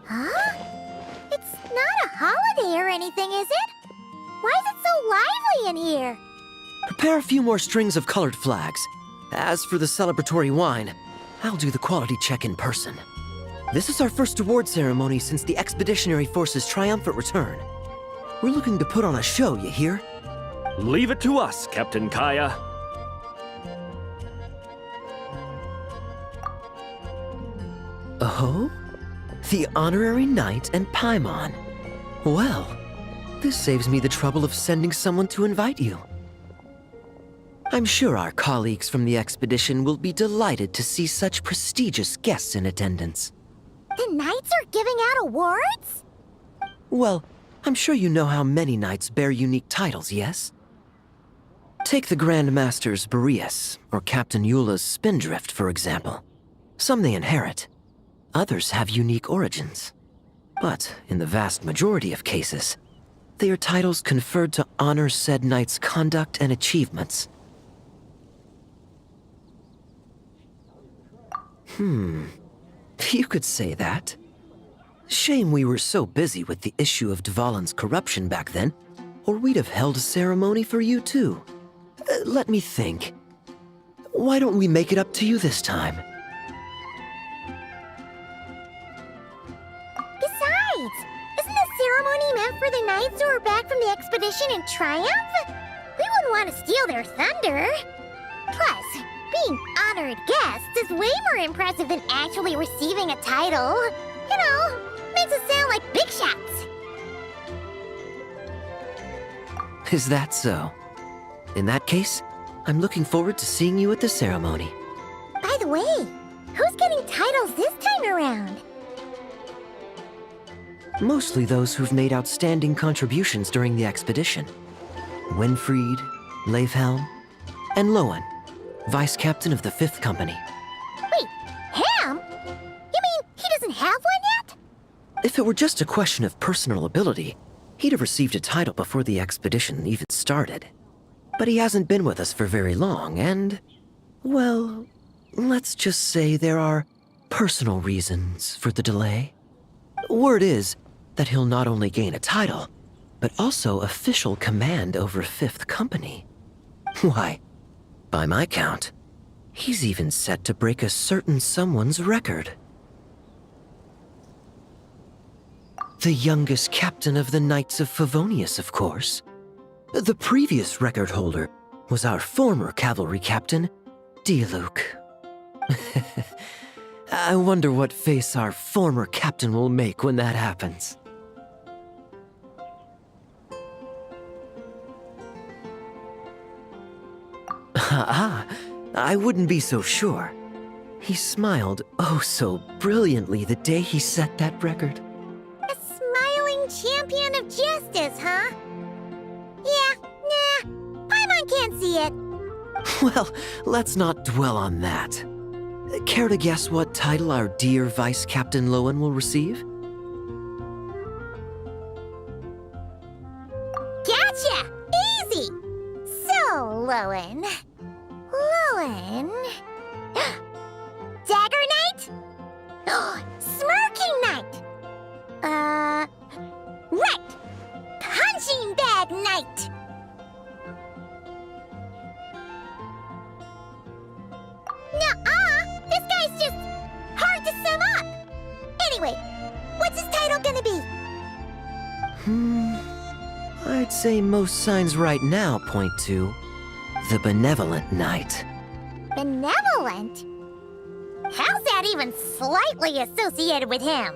Huh? It's not a holiday or anything, is it? Why is it so lively in here? Prepare a few more strings of colored flags. As for the celebratory wine, I'll do the quality check in person. This is our first award ceremony since the Expeditionary Force's triumphant return. We're looking to put on a show, you hear? Leave it to us, Captain Kaya. Oh? The Honorary Knight and Paimon. Well, this saves me the trouble of sending someone to invite you. I'm sure our colleagues from the expedition will be delighted to see such prestigious guests in attendance. The Knights are giving out awards? Well, I'm sure you know how many knights bear unique titles, yes? Take the Grand Masters Boreas or Captain Eula's Spindrift, for example. Some they inherit. Others have unique origins. But in the vast majority of cases, they are titles conferred to honor said knight's conduct and achievements. You could say that. Shame we were so busy with the issue of Dvalin's corruption back then, or we'd have held a ceremony for you too. Let me think. Why don't we make it up to you this time? Besides, isn't the ceremony meant for the Knights who are back from the expedition in triumph? We wouldn't want to steal their thunder. Plus, being honored guests is way more impressive than actually receiving a title. You know, makes us sound like big shots. Is that so? In that case, I'm looking forward to seeing you at the ceremony. By the way, who's getting titles this time around? Mostly those who've made outstanding contributions during the expedition. Winfried, Leifhelm, and Lowen, Vice Captain of the 5th Company. Wait, Ham? You mean he doesn't have one yet? If it were just a question of personal ability, he'd have received a title before the expedition even started. But he hasn't been with us for very long, and, well, let's just say there are personal reasons for the delay. Word is that he'll not only gain a title, but also official command over 5th Company. Why, by my count, he's even set to break a certain someone's record. The youngest captain of the Knights of Favonius, of course. The previous record holder was our former cavalry captain, Diluc. I wonder what face our former captain will make when that happens. I wouldn't be so sure. He smiled oh so brilliantly the day he set that record. A smiling champion of justice, huh? Yeah, nah, Paimon can't see it. Well, let's not dwell on that. Care to guess what title our dear Vice Captain Lowen will receive? Gotcha! Easy! So, Lowen. Dagger Knight? Smirking Knight! Right! Punching Bag Knight! Nuh-uh! This guy's just hard to sum up! Anyway, what's his title gonna be? I'd say most signs right now point to the Benevolent Knight. Benevolent? How's that even slightly associated with him?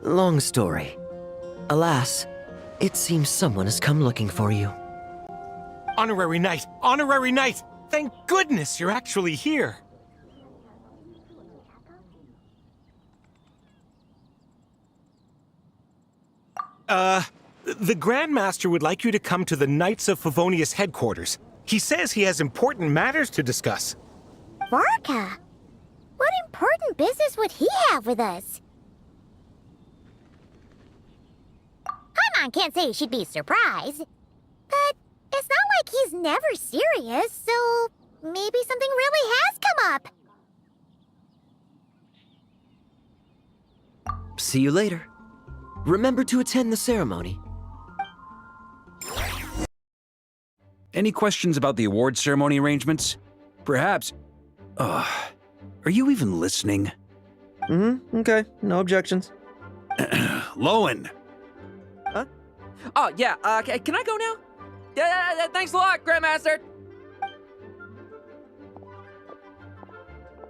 Long story. Alas, it seems someone has come looking for you. Honorary Knight! Honorary Knight! Thank goodness you're actually here! The Grand Master would like you to come to the Knights of Favonius headquarters. He says he has important matters to discuss. Vorka? What important business would he have with us? Paimon can't say she'd be surprised. But it's not like he's never serious, so maybe something really has come up. See you later. Remember to attend the ceremony. Any questions about the award ceremony arrangements? Perhaps. Are you even listening? Okay. No objections. Lowen! Oh, yeah, can I go now? Yeah, thanks a lot, Grandmaster!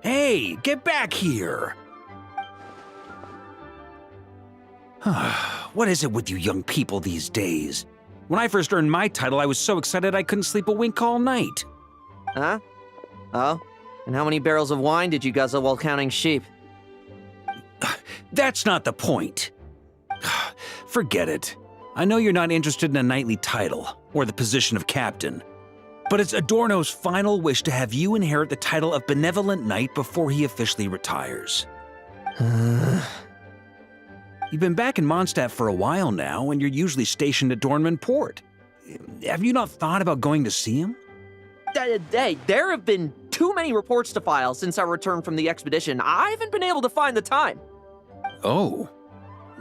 Hey, get back here! What is it with you young people these days? When I first earned my title, I was so excited I couldn't sleep a wink all night. Huh? Oh? And how many barrels of wine did you guzzle while counting sheep? That's not the point. Forget it. I know you're not interested in a knightly title, or the position of captain. But it's Adorno's final wish to have you inherit the title of Benevolent Knight before he officially retires. You've been back in Mondstadt for a while now, and you're usually stationed at Dornman Port. Have you not thought about going to see him? Hey, there have been too many reports to file since our return from the expedition. I haven't been able to find the time. Oh.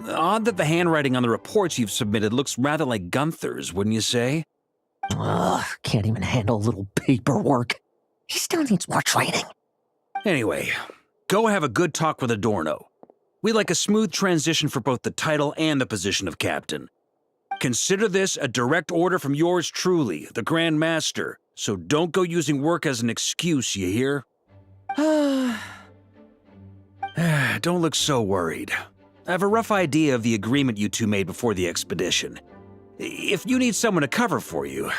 Odd that the handwriting on the reports you've submitted looks rather like Gunther's, wouldn't you say? Ugh, can't even handle a little paperwork. He still needs more training. Anyway, go have a good talk with Adorno. We'd like a smooth transition for both the title and the position of captain. Consider this a direct order from yours truly, the Grand Master, so don't go using work as an excuse, you hear? Don't look so worried. I have a rough idea of the agreement you two made before the expedition. If you need someone to cover for you,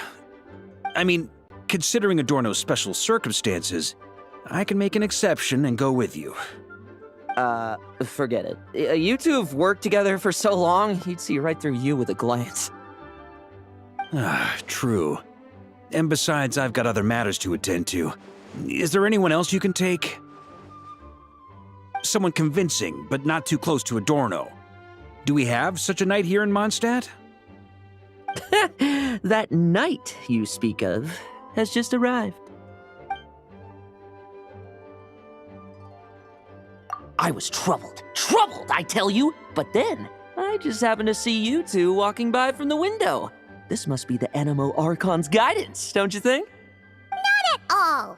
I mean, considering Adorno's special circumstances, I can make an exception and go with you. Forget it. You two have worked together for so long, he'd see right through you with a glance. True. And besides, I've got other matters to attend to. Is there anyone else you can take? Someone convincing, but not too close to Adorno. Do we have such a knight here in Mondstadt? That knight you speak of has just arrived. I was troubled, I tell you, but then I just happened to see you two walking by from the window. This must be the Animo Archon's guidance, don't you think? Not at all.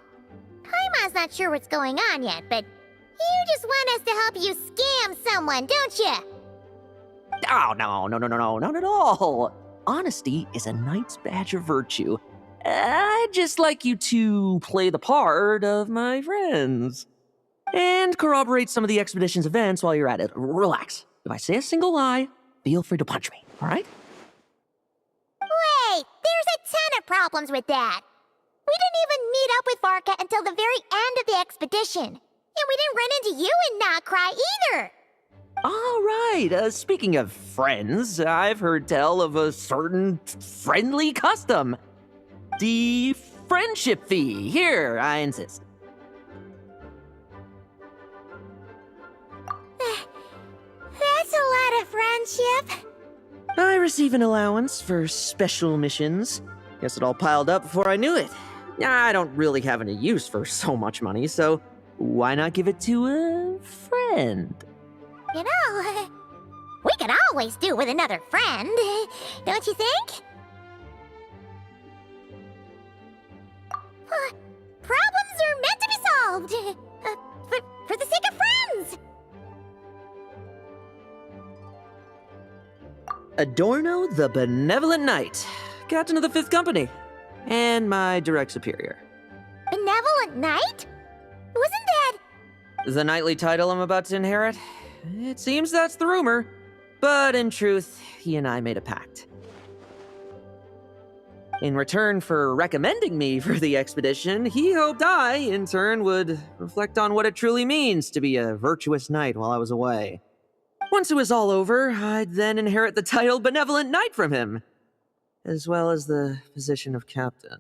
Paimon's not sure what's going on yet, but you just want us to help you scam someone, don't you? Oh, no, not at all. Honesty is a knight's badge of virtue. I'd just like you to play the part of my friends. And corroborate some of the expedition's events while you're at it. Relax. If I say a single lie, feel free to punch me, all right? Wait, there's a ton of problems with that. We didn't even meet up with Varka until the very end of the expedition. And we didn't run into you in Nokrai either. All right, speaking of friends, I've heard tell of a certain friendly custom. The friendship fee. Here, I insist. That's a lot of friendship. I receive an allowance for special missions. Guess it all piled up before I knew it. I don't really have any use for so much money, so why not give it to a friend? You know, we could always do with another friend, don't you think? Problems are meant to be solved. For the sake of friends. Adorno the Benevolent Knight, Captain of the 5th Company, and my direct superior. Benevolent Knight? Wasn't that... The knightly title I'm about to inherit? It seems that's the rumor, but in truth, he and I made a pact. In return for recommending me for the expedition, he hoped I, in turn, would reflect on what it truly means to be a virtuous knight while I was away. Once it was all over, I'd then inherit the title Benevolent Knight from him, as well as the position of captain.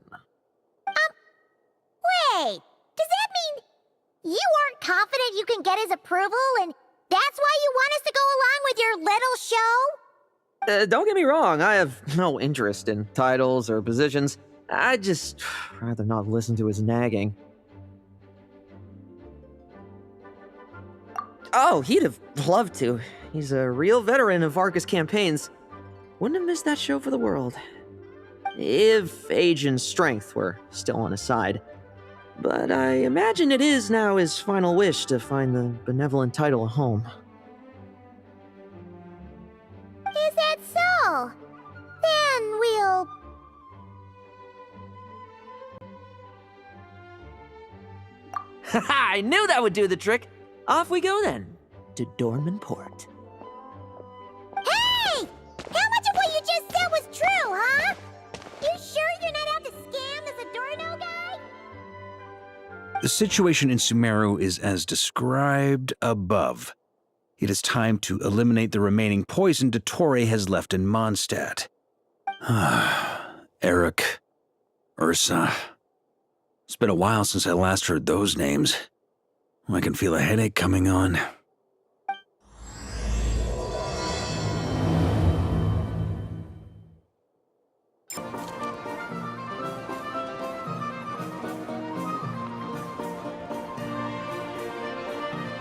Wait, does that mean you aren't confident you can get his approval and that's why you want us to go along with your little show? Don't get me wrong, I have no interest in titles or positions. I'd just rather not listen to his nagging. Oh, he'd have loved to. He's a real veteran of Vargas campaigns. Wouldn't have missed that show for the world. If age and strength were still on his side. But I imagine it is now his final wish to find the benevolent title a home. Is that so? Then we'll... I knew that would do the trick. Off we go then, to Dorman Port. Hey! How much of what you just said was true, huh? You sure you're not out to scam this Adorno guy? The situation in Sumeru is as described above. It is time to eliminate the remaining poison Dottore has left in Mondstadt. Eric, Ursa. It's been a while since I last heard those names. I can feel a headache coming on.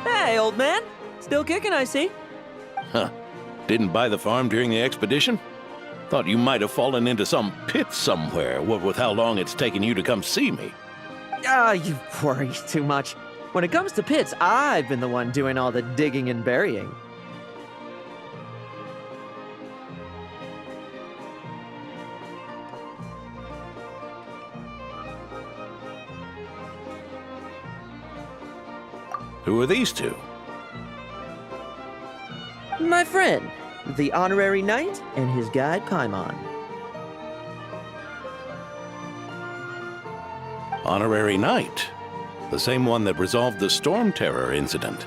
Hey, old man. Still kicking, I see. Huh. Didn't buy the farm during the expedition? Thought you might have fallen into some pit somewhere, what with how long it's taken you to come see me. You worry too much. When it comes to pits, I've been the one doing all the digging and burying. Who are these two? My friend, the honorary knight and his guide Paimon. Honorary Knight. The same one that resolved the Storm Terror incident.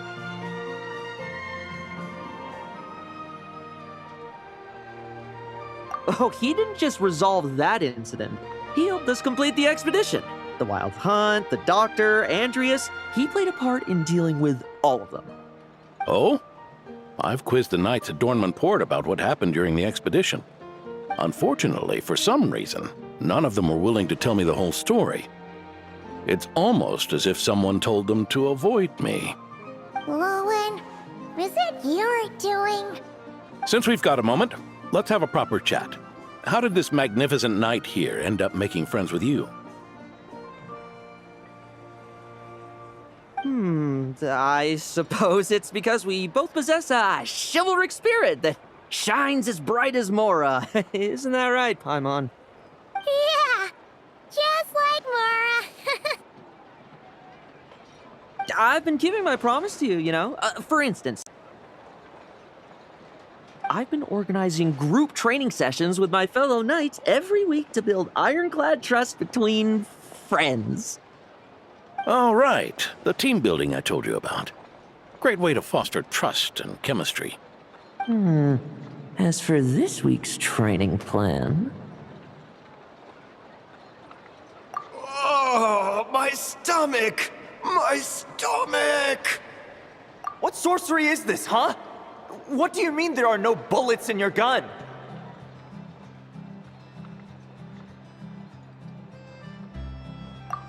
Oh, he didn't just resolve that incident. He helped us complete the expedition. The Wild Hunt, the Doctor, Andreas. He played a part in dealing with all of them. Oh? I've quizzed the knights at Dorman Port about what happened during the expedition. Unfortunately, for some reason, none of them were willing to tell me the whole story. It's almost as if someone told them to avoid me. Lowen, is it your doing? Since we've got a moment, let's have a proper chat. How did this magnificent knight here end up making friends with you? I suppose it's because we both possess a chivalric spirit that shines as bright as Mora. Isn't that right, Paimon? Yeah, just like Mara. I've been keeping my promise to you, you know. For instance, I've been organizing group training sessions with my fellow knights every week to build ironclad trust between friends. Oh, right. The team building I told you about. Great way to foster trust and chemistry. As for this week's training plan... Oh, my stomach! My stomach! What sorcery is this, huh? What do you mean there are no bullets in your gun?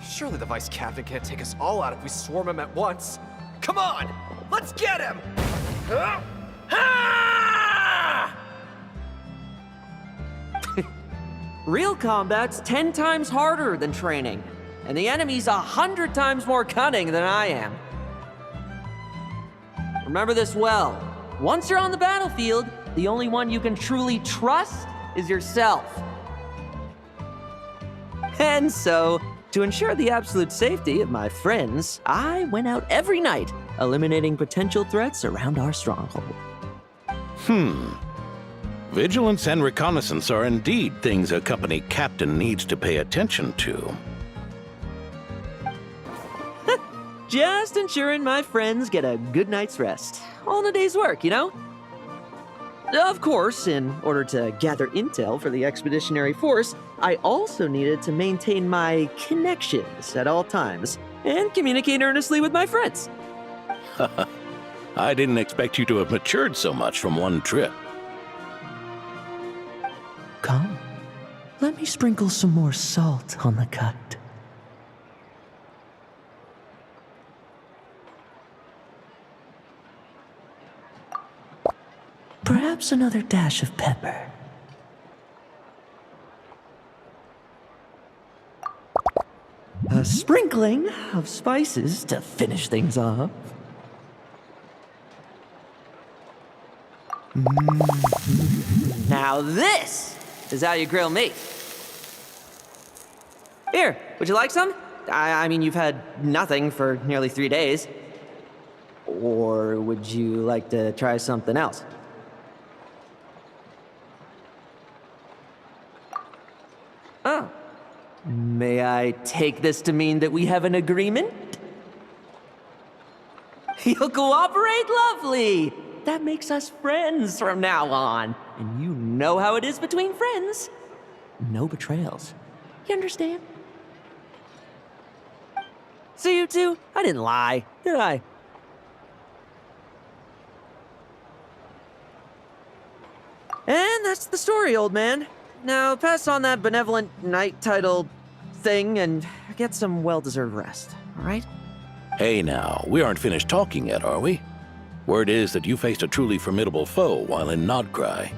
Surely the Vice Captain can't take us all out if we swarm him at once. Come on! Let's get him! Real combat's 10 times harder than training, and the enemy's 100 times more cunning than I am. Remember this well. Once you're on the battlefield, the only one you can truly trust is yourself. And so, to ensure the absolute safety of my friends, I went out every night, eliminating potential threats around our stronghold. Vigilance and reconnaissance are indeed things a company captain needs to pay attention to. Just ensuring my friends get a good night's rest. All in a day's work, you know? Of course, in order to gather intel for the expeditionary force, I also needed to maintain my connections at all times and communicate earnestly with my friends. I didn't expect you to have matured so much from one trip. Come, Let me sprinkle some more salt on the cut. Perhaps another dash of pepper. A sprinkling of spices to finish things off. Now this is how you grill meat. Here, would you like some? I mean, you've had nothing for nearly 3 days. Or would you like to try something else? Oh. May I take this to mean that we have an agreement? You'll cooperate? Lovely! That makes us friends from now on. And you know how it is between friends. No betrayals. You understand? So you two, I didn't lie, did I? And that's the story, old man. Now pass on that benevolent knight title thing and get some well-deserved rest, all right? Hey now, we aren't finished talking yet, are we? Word is that you faced a truly formidable foe while in Nodcry.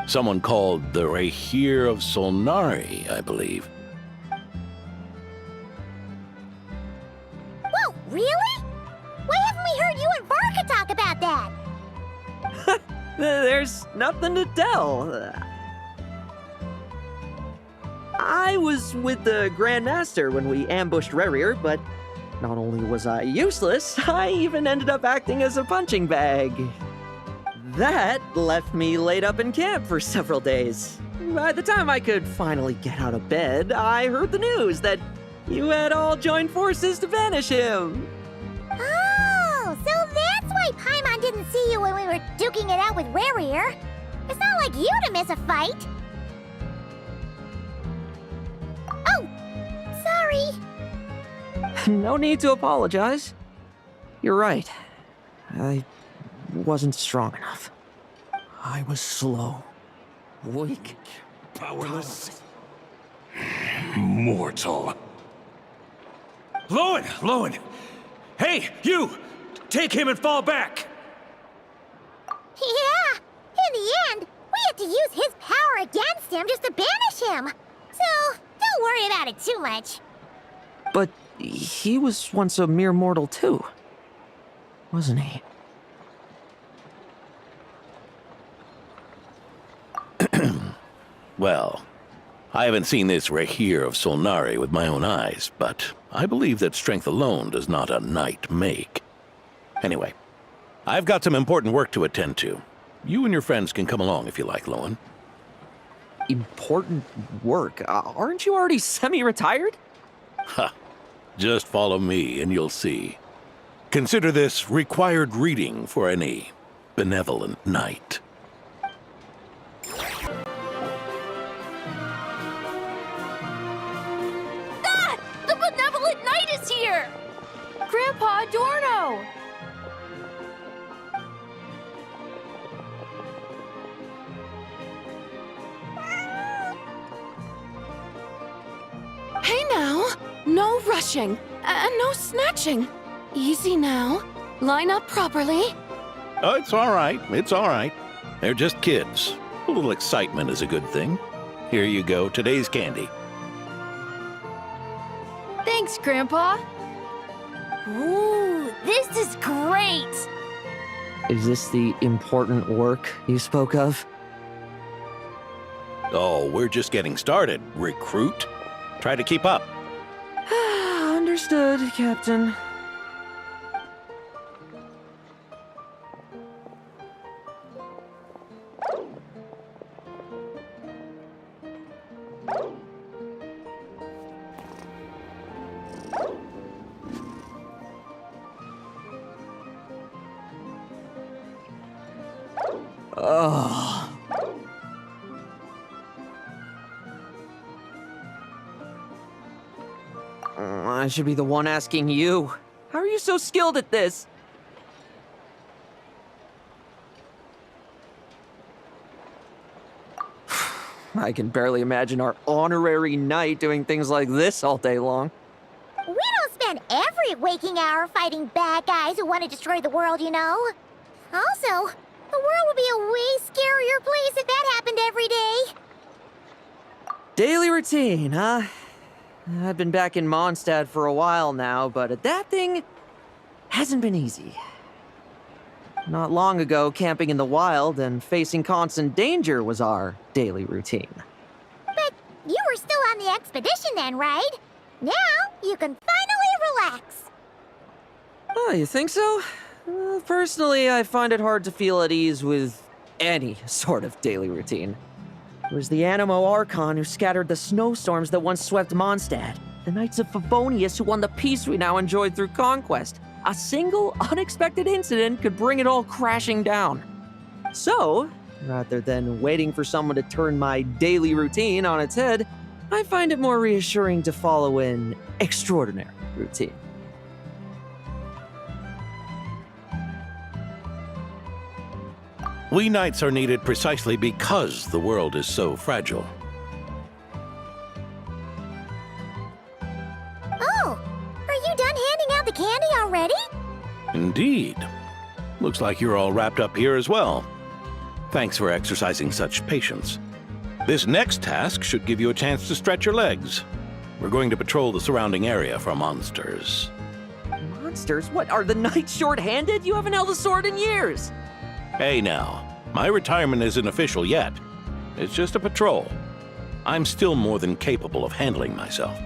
Someone called the Rahir of Solnari, I believe. Whoa, really? Why haven't we heard you and Varka talk about that? There's nothing to tell. I was with the Grand Master when we ambushed Rerir, but not only was I useless, I even ended up acting as a punching bag. That left me laid up in camp for several days. By the time I could finally get out of bed, I heard the news that you had all joined forces to banish him. Oh, so that's why Paimon didn't see you when we were duking it out with Rerir. It's not like you to miss a fight. Oh, sorry. No need to apologize. You're right. I wasn't strong enough. I was slow, weak, Powerless. Mortal. Lowen! Hey, you! Take him and fall back! Yeah, in the end, we had to use his power against him just to banish him. So, don't worry about it too much. But he was once a mere mortal too, wasn't he? Well, I haven't seen this Rahir of Solnari with my own eyes, but I believe that strength alone does not a knight make. Anyway, I've got some important work to attend to. You and your friends can come along if you like, Lowen. Important work? Aren't you already semi-retired? Ha! Just follow me and you'll see. Consider this required reading for any benevolent knight. Ah! The benevolent knight is here! Grandpa Adorno! Hey now! No rushing, and no snatching. Easy now. Line up properly. Oh, it's all right. It's all right. They're just kids. A little excitement is a good thing. Here you go, today's candy. Thanks, Grandpa. Ooh, this is great! Is this the important work you spoke of? Oh, we're just getting started, recruit. Try to keep up. Understood, Captain. Oh. I should be the one asking you. How are you so skilled at this? I can barely imagine our honorary knight doing things like this all day long. We don't spend every waking hour fighting bad guys who want to destroy the world, you know. Also, the world would be a way scarier place if that happened every day. Daily routine, huh? I've been back in Mondstadt for a while now, but adapting hasn't been easy. Not long ago, camping in the wild and facing constant danger was our daily routine. But you were still on the expedition then, right? Now you can finally relax. Oh, you think so? Personally, I find it hard to feel at ease with any sort of daily routine. It was the Animo Archon who scattered the snowstorms that once swept Mondstadt. The Knights of Favonius who won the peace we now enjoy through conquest. A single unexpected incident could bring it all crashing down. So, rather than waiting for someone to turn my daily routine on its head, I find it more reassuring to follow an extraordinary routine. We knights are needed precisely because the world is so fragile. Oh, are you done handing out the candy already? Indeed. Looks like you're all wrapped up here as well. Thanks for exercising such patience. This next task should give you a chance to stretch your legs. We're going to patrol the surrounding area for monsters. Monsters? What, are the knights short-handed? You haven't held a sword in years! Hey now, my retirement isn't official yet. It's just a patrol. I'm still more than capable of handling myself.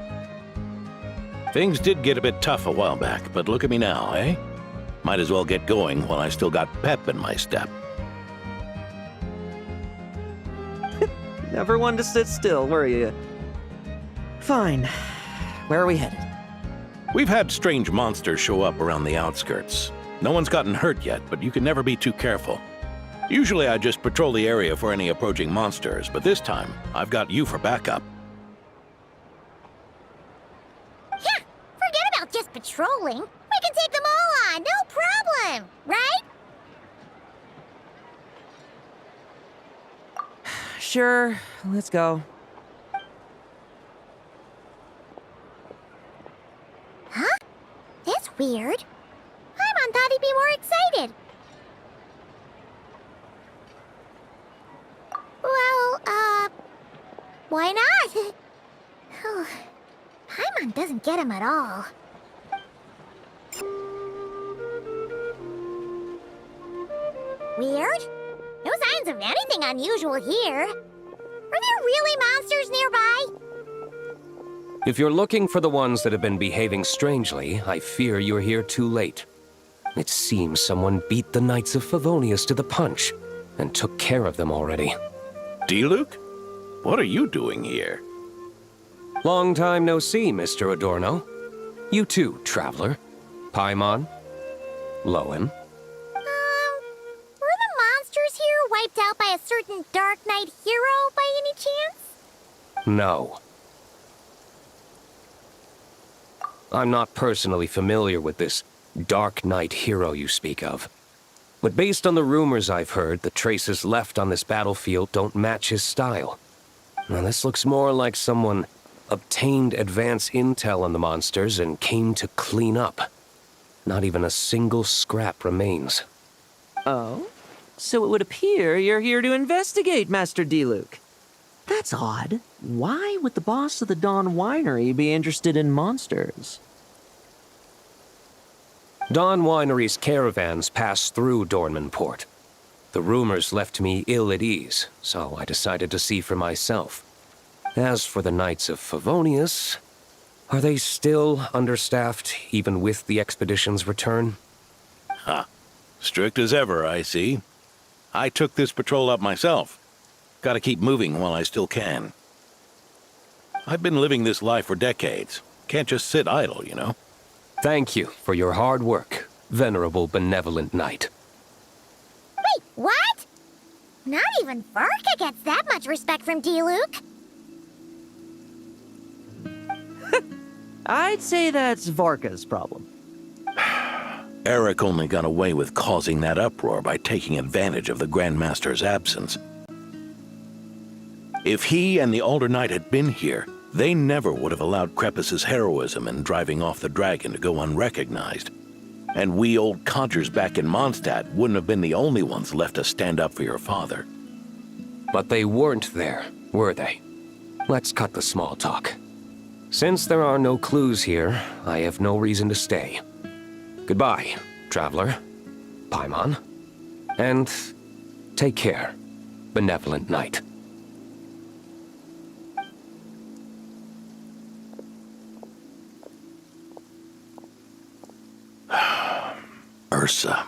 Things did get a bit tough a while back, but look at me now, eh? Might as well get going while I still got pep in my step. Never one to sit still, were you? Fine. Where are we headed? We've had strange monsters show up around the outskirts. No one's gotten hurt yet, but you can never be too careful. Usually I just patrol the area for any approaching monsters, but this time, I've got you for backup. Yeah, forget about just patrolling. We can take them all on, no problem, right? Sure, let's go. Huh? That's weird. Paimon thought he'd be more excited. Well, why not? Paimon doesn't get him at all. Weird? No signs of anything unusual here. Are there really monsters nearby? If you're looking for the ones that have been behaving strangely, I fear you're here too late. It seems someone beat the Knights of Favonius to the punch and took care of them already. Diluc? What are you doing here? Long time no see, Mr. Adorno. You too, traveler. Paimon? Lowen? Were the monsters here wiped out by a certain Dark Knight hero by any chance? No. I'm not personally familiar with this Dark Knight hero you speak of. But based on the rumors I've heard, the traces left on this battlefield don't match his style. Now this looks more like someone obtained advance intel on the monsters and came to clean up. Not even a single scrap remains. Oh? So it would appear you're here to investigate, Master Diluc. That's odd. Why would the boss of the Dawn Winery be interested in monsters? Dawn Winery's caravans pass through Dornman Port. The rumors left me ill at ease, so I decided to see for myself. As for the Knights of Favonius, are they still understaffed, even with the expedition's return? Ha. Strict as ever, I see. I took this patrol up myself. Gotta keep moving while I still can. I've been living this life for decades. Can't just sit idle, you know? Thank you for your hard work, venerable benevolent knight. Wait, what? Not even Varka gets that much respect from Diluc. I'd say that's Varka's problem. Eric only got away with causing that uproar by taking advantage of the Grandmaster's absence. If he and the Alder Knight had been here, they never would have allowed Krepus's heroism in driving off the dragon to go unrecognized. And we old codgers back in Mondstadt wouldn't have been the only ones left to stand up for your father. But they weren't there, were they? Let's cut the small talk. Since there are no clues here, I have no reason to stay. Goodbye, traveler, Paimon, and take care, benevolent knight. Ursa.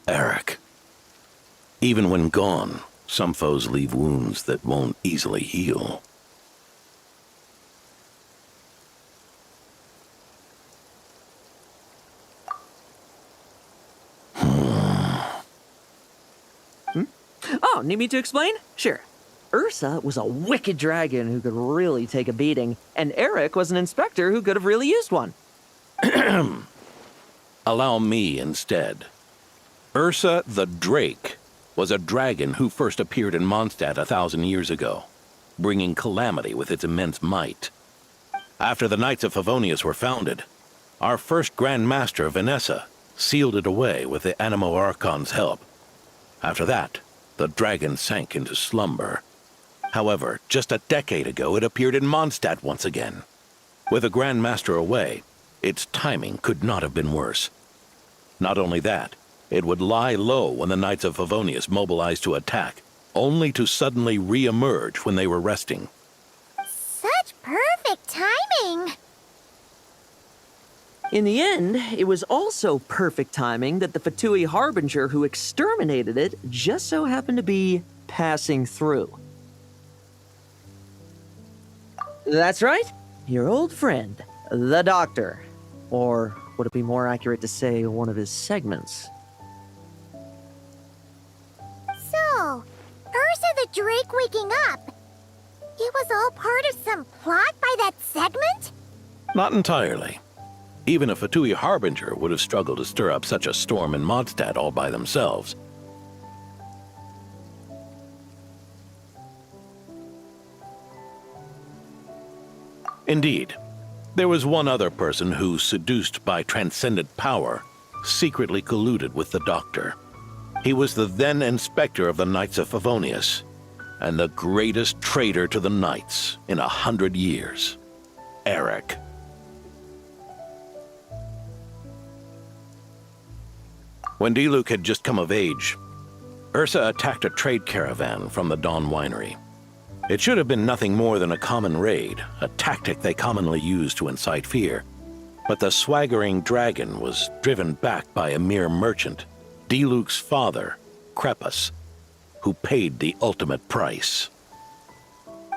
Eric. Even when gone, some foes leave wounds that won't easily heal. Oh, need me to explain? Sure. Ursa was a wicked dragon who could really take a beating, and Eric was an inspector who could have really used one. Allow me instead. Ursa the Drake was a dragon who first appeared in Mondstadt 1,000 years ago, bringing calamity with its immense might. After the Knights of Favonius were founded, our first Grand Master, Vanessa, sealed it away with the Animo Archon's help. After that, the dragon sank into slumber. However, just a decade ago, it appeared in Mondstadt once again. With the Grand Master away, its timing could not have been worse. Not only that, it would lie low when the Knights of Favonius mobilized to attack, only to suddenly re-emerge when they were resting. Such perfect timing! In the end, it was also perfect timing that the Fatui Harbinger who exterminated it just so happened to be passing through. That's right, your old friend, the Doctor. Or would it be more accurate to say one of his segments? So, Ursa the Drake waking up. It was all part of some plot by that segment? Not entirely. Even a Fatui Harbinger would have struggled to stir up such a storm in Mondstadt all by themselves. Indeed, there was one other person who, seduced by transcendent power, secretly colluded with the Doctor. He was the then Inspector of the Knights of Favonius, and the greatest traitor to the Knights in 100 years, Eric. When Diluc had just come of age, Ursa attacked a trade caravan from the Dawn Winery. It should have been nothing more than a common raid, a tactic they commonly use to incite fear. But the swaggering dragon was driven back by a mere merchant, Diluc's father, Krepus, who paid the ultimate price.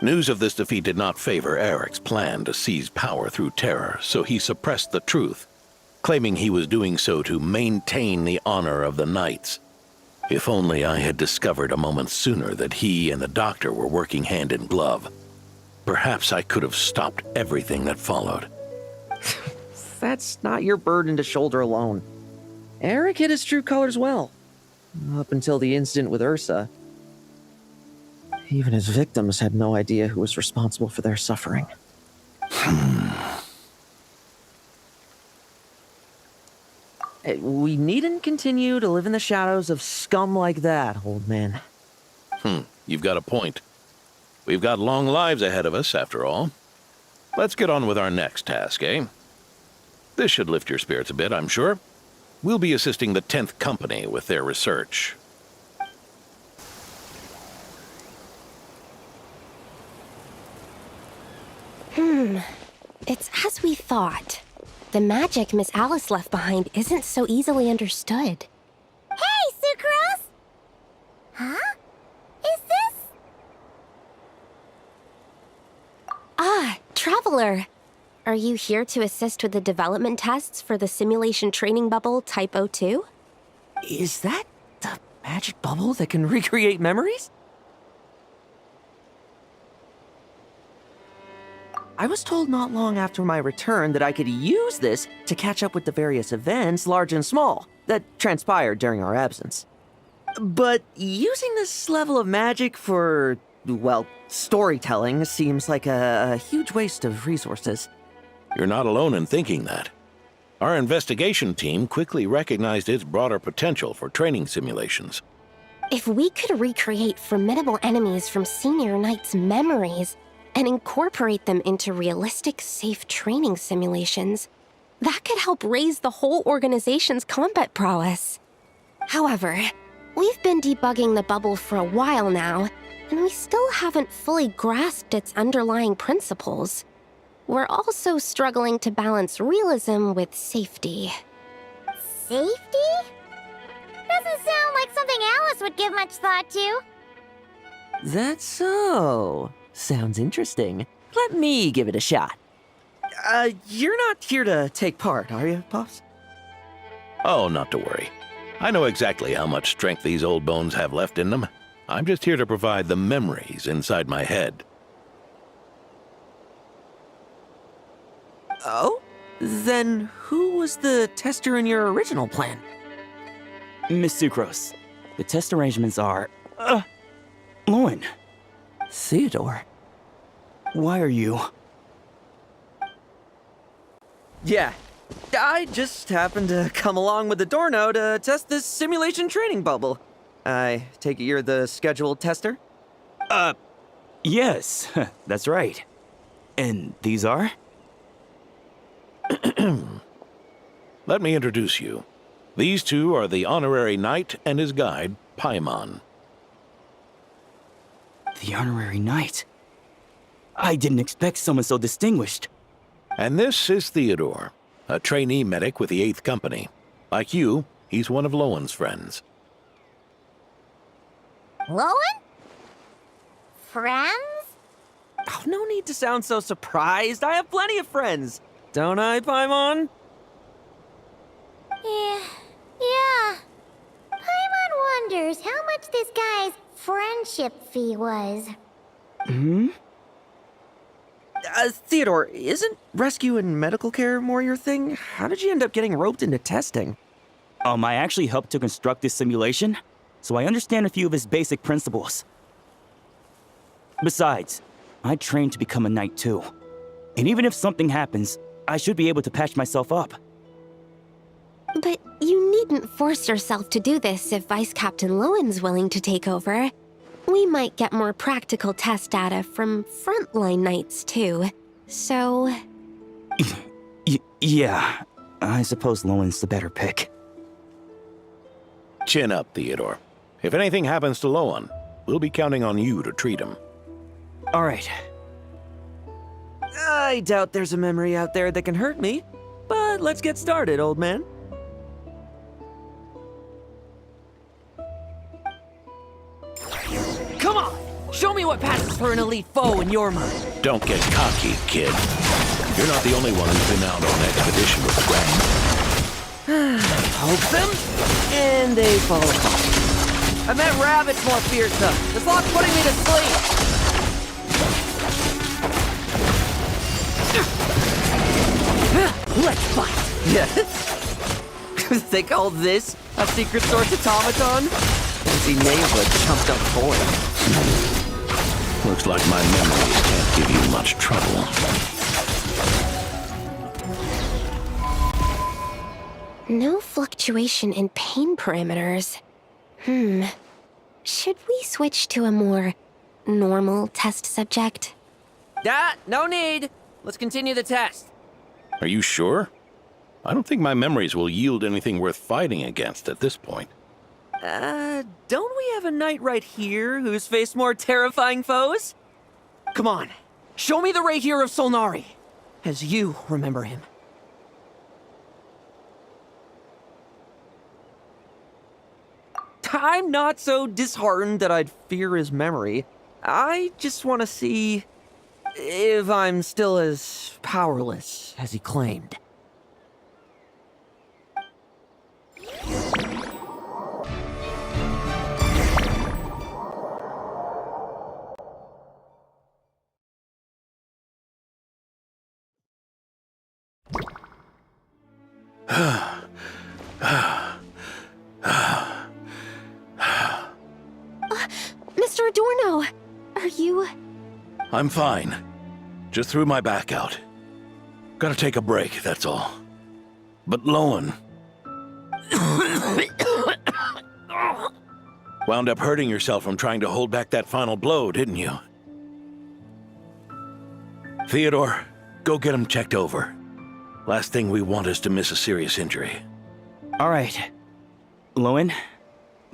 News of this defeat did not favor Eric's plan to seize power through terror, so he suppressed the truth, claiming he was doing so to maintain the honor of the Knights. If only I had discovered a moment sooner that he and the Doctor were working hand in glove. Perhaps I could have stopped everything that followed. That's not your burden to shoulder alone. Eric hid his true colors well. Up until the incident with Ursa. Even his victims had no idea who was responsible for their suffering. We needn't continue to live in the shadows of scum like that, old man. You've got a point. We've got long lives ahead of us, after all. Let's get on with our next task, eh? This should lift your spirits a bit, I'm sure. We'll be assisting the 10th Company with their research. It's as we thought. The magic Miss Alice left behind isn't so easily understood. Hey, Sucrose! Huh? Is this... Ah, Traveler! Are you here to assist with the development tests for the simulation training bubble Type 02? Is that the magic bubble that can recreate memories? I was told not long after my return that I could use this to catch up with the various events, large and small, that transpired during our absence. But using this level of magic for well, storytelling seems like a huge waste of resources. You're not alone in thinking that. Our investigation team quickly recognized its broader potential for training simulations. If we could recreate formidable enemies from Senior Knight's memories and incorporate them into realistic, safe training simulations, that could help raise the whole organization's combat prowess. However, we've been debugging the bubble for a while now, and we still haven't fully grasped its underlying principles. We're also struggling to balance realism with safety. Safety? Doesn't sound like something Alice would give much thought to. That's so. Sounds interesting. Let me give it a shot. You're not here to take part, are you, Pops? Oh, not to worry. I know exactly how much strength these old bones have left in them. I'm just here to provide the memories inside my head. Oh? Then who was the tester in your original plan? Miss Sucrose, the test arrangements are... Lauren, Theodore. why are you... Yeah, I just happened to come along with the Dorno to test this simulation training bubble. I take it you're the scheduled tester? Yes, that's right. And these are? Let me introduce you. These two are the honorary knight and his guide, Paimon. The honorary knight. I didn't expect someone so distinguished. And this is Theodore, a trainee medic with the 8th Company. Like you, he's one of Lowen's friends. Lowen? Friends? Oh, no need to sound so surprised. I have plenty of friends. Don't I, Paimon? Yeah. Paimon wonders how much this guy's friendship fee was. Theodore, isn't rescue and medical care more your thing? How did you end up getting roped into testing? I actually helped to construct this simulation, so I understand a few of its basic principles. Besides, I trained to become a knight too. And even if something happens, I should be able to patch myself up. But you needn't force yourself to do this if Vice Captain Lowen's willing to take over. We might get more practical test data from frontline knights too. So... Yeah, I suppose Lowen's the better pick. Chin up, Theodore. If anything happens to Lowen, we'll be counting on you to treat him. All right. I doubt there's a memory out there that can hurt me. But let's get started, old man. Come on! Show me what passes for an elite foe in your mind. Don't get cocky, kid. You're not the only one who's been out on an expedition with Graham. Poke them, and they fall apart. I meant rabbits more fearsome. This lock's putting me to sleep. Let's fight. Yeah. They call this a secret source automaton? Fancy name for a chumped up boy. Looks like my memories can't give you much trouble. no fluctuation in pain parameters. Should we switch to a more normal test subject? No need. Let's continue the test. Are you sure? I don't think my memories will yield anything worth fighting against at this point. Don't we have a knight right here who's faced more terrifying foes? Come on, show me the Rahier of Solnari, as you remember him. I'm not so disheartened that I'd fear his memory. I just want to see if I'm still as powerless as he claimed. Mr. Adorno, are you... I'm fine. Just threw my back out. Gotta take a break, that's all. But Lowen... wound up hurting yourself from trying to hold back that final blow, didn't you? Theodore, go get him checked over. Last thing we want is to miss a serious injury. All right. Lowen,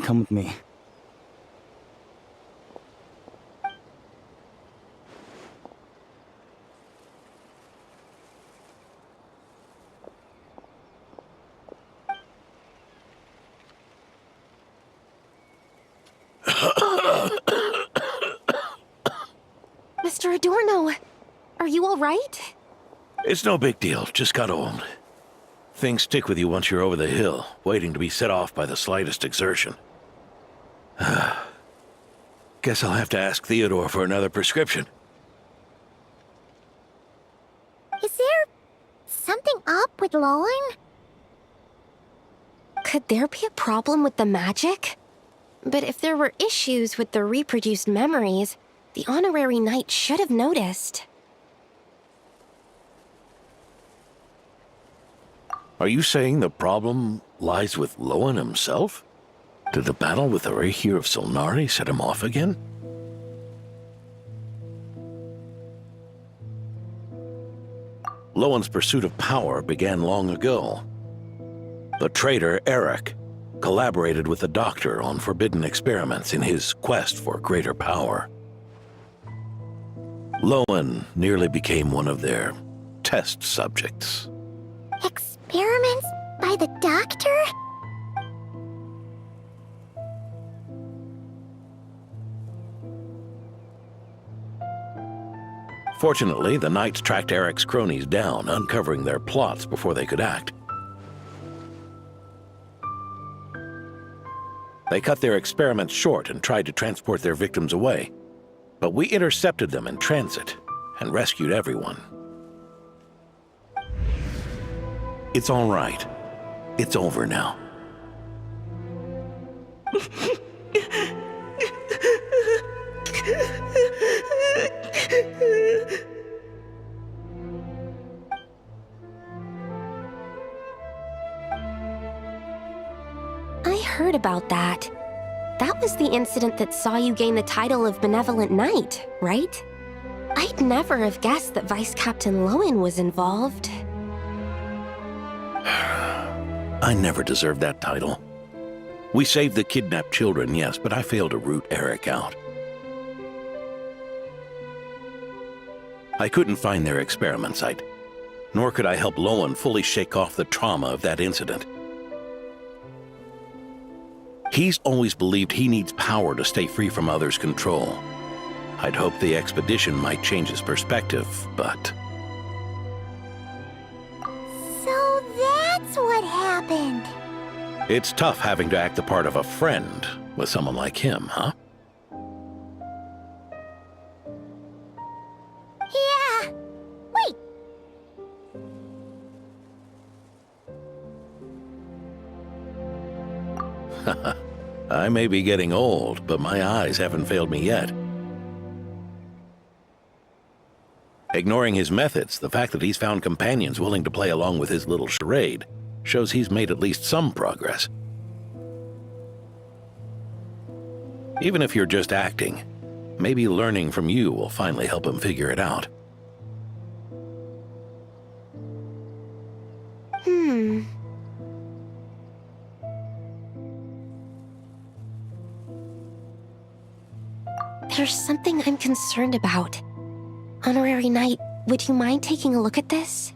come with me. Mr. Adorno, are you all right? It's no big deal, just got old. Things stick with you once you're over the hill, waiting to be set off by the slightest exertion. Guess I'll have to ask Theodore for another prescription. Is there something up with Lowen? Could there be a problem with the magic? But if there were issues with the reproduced memories, the honorary knight should have noticed. Are you saying the problem lies with Lowen himself? Did the battle with the Rahier of Solnari set him off again? Lowen's pursuit of power began long ago. The traitor Eric collaborated with the Doctor on forbidden experiments in his quest for greater power. Lowen nearly became one of their test subjects. Experiments by the Doctor? Fortunately, the Knights tracked Eric's cronies down, uncovering their plots before they could act. They cut their experiments short and tried to transport their victims away. But we intercepted them in transit and rescued everyone. It's all right. It's over now. I heard about that. That was the incident that saw you gain the title of Benevolent Knight, right? I'd never have guessed that Vice Captain Lowen was involved. I never deserved that title. We saved the kidnapped children, yes, but I failed to root Eric out. I couldn't find their experiment site, nor could I help Lowen fully shake off the trauma of that incident. He's always believed he needs power to stay free from others' control. I'd hoped the expedition might change his perspective, but... So that's what happened. It's tough having to act the part of a friend with someone like him, huh? Yeah. Wait. I may be getting old, but my eyes haven't failed me yet. Ignoring his methods, the fact that he's found companions willing to play along with his little charade shows he's made at least some progress. Even if you're just acting, maybe learning from you will finally help him figure it out. There's something I'm concerned about. Honorary Knight, would you mind taking a look at this?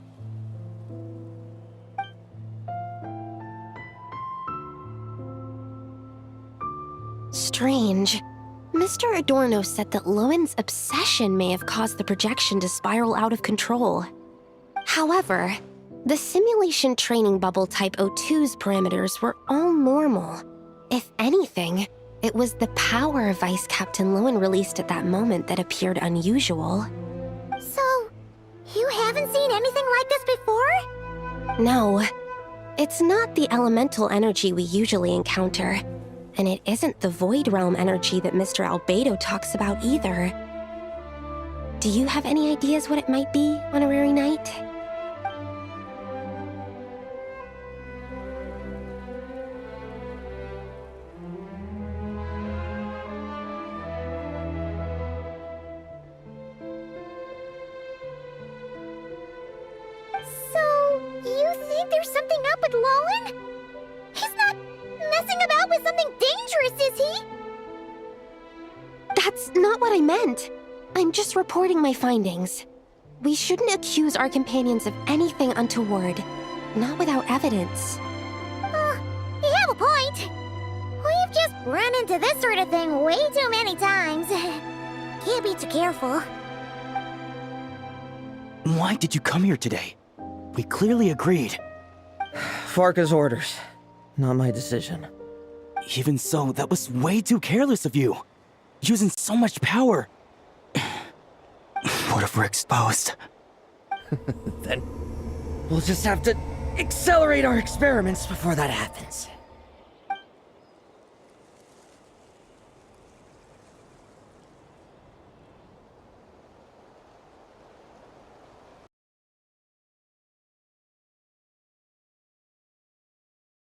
Strange. Mr. Adorno said that Lowen's obsession may have caused the projection to spiral out of control. However, the simulation training bubble type O2's parameters were all normal. If anything, it was the power Vice Captain Lowen released at that moment that appeared unusual. So, you haven't seen anything like this before? No. It's not the elemental energy we usually encounter. And it isn't the Void Realm energy that Mr. Albedo talks about either. Do you have any ideas what it might be, Honorary Knight? So, you think there's something up with Lolin? He's not messing about with something dangerous, is he? That's not what I meant. I'm just reporting my findings. We shouldn't accuse our companions of anything untoward, not without evidence. You have a point. We've just run into this sort of thing way too many times. Can't be too careful. Why did you come here today? We clearly agreed. Farka's orders, not my decision. Even so, that was way too careless of you. Using so much power. What if we're exposed? Then we'll just have to accelerate our experiments before that happens.